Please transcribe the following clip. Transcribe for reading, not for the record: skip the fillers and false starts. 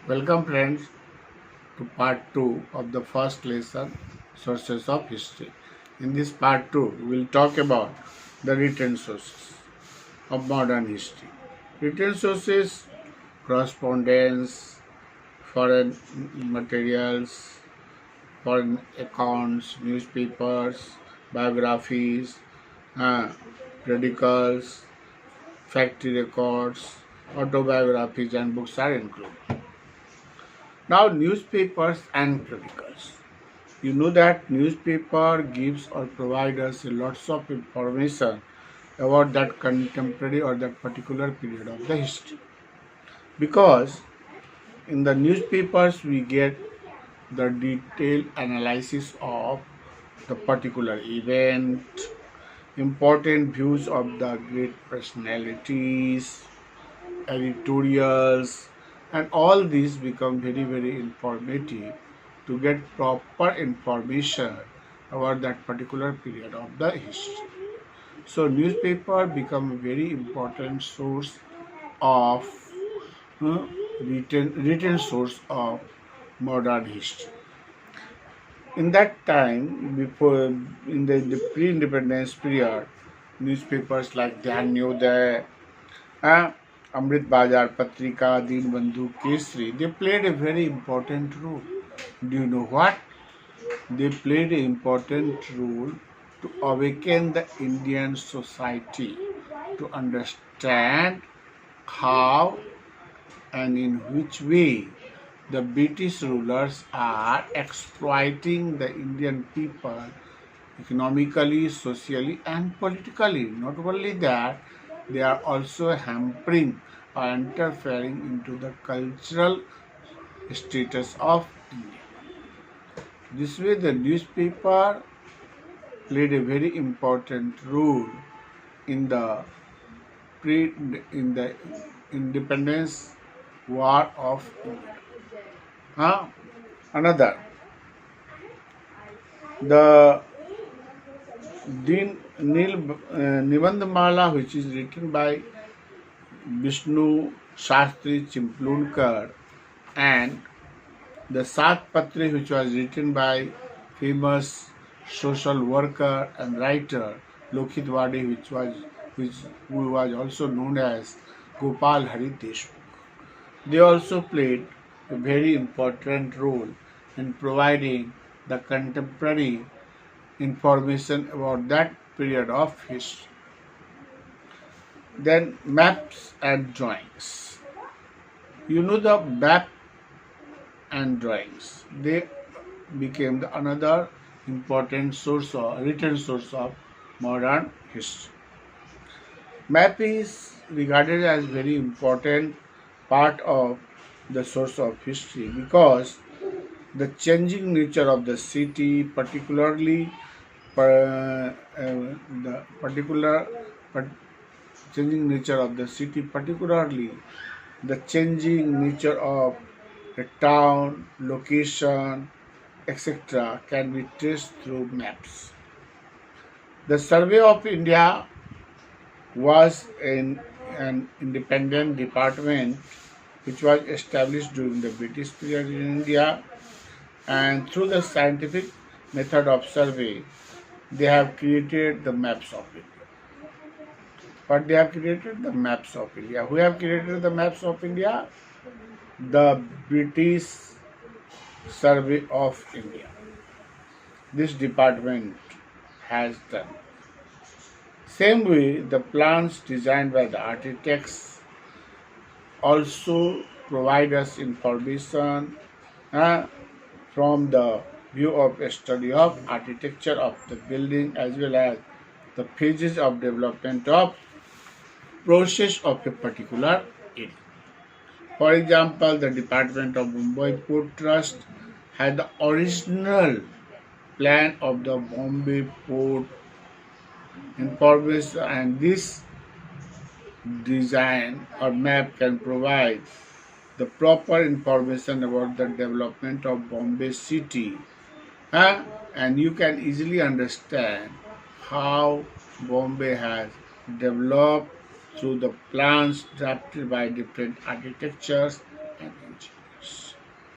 Welcome friends to part 2 of the first lesson, Sources of History. In this part 2, we will talk about the written sources of modern history. Written sources, correspondence, foreign materials, foreign accounts, newspapers, biographies, uh, periodicals, factory records, autobiographies and books are included. Now newspapers and periodicals. You know that newspaper gives or provides us lots of information about that contemporary or that particular period of the history. Because in the newspapers we get the detailed analysis of the particular event, important views of the great personalities, editorials, and all these become very informative to get proper information about that particular period of the history. So newspaper become a very important source of uh, written source of modern history. In that time, before in the pre-independence period, newspapers like Danyodaya, Amrit Bazar, Patrika, Deenbandhu, Kesri, they played a very important role. Do you know what? They played an important role to awaken the Indian society to understand how and in which way the British rulers are exploiting the Indian people economically, socially, and politically. Not only that, they are also hampering or interfering into the cultural status of India. This way, the newspaper played a very important role in the in the independence war of India. Another, the Nibandhamala, which is written by Vishnu Shastri Chimplunker, and the Sat Patre, which was written by famous social worker and writer Lokhit Wade, who was also known as Gopal Hari Deshmukh. They also played a very important role in providing the contemporary information about that period of history. Then maps and drawings. You know the map and drawings. They became another important source or written source of modern history. Map is regarded as very important part of the source of history because the changing nature of the city, particularly the particular but changing nature of the city, particularly the changing nature of the town, location, etc., can be traced through maps. The Survey of India was an independent department which was established during the British period in India, and through the scientific method of survey, they have created the maps of India. But they have created the maps of India. Who have created the maps of India? The British Survey of India. This department has done. Same way, the plans designed by the architects also provide us information from the view of a study of architecture of the building as well as the phases of development of process of a particular area. For example, the Department of Mumbai Port Trust had the original plan of the Bombay Port information, and this design or map can provide the proper information about the development of Bombay city, and you can easily understand how Bombay has developed through the plans drafted by different architectures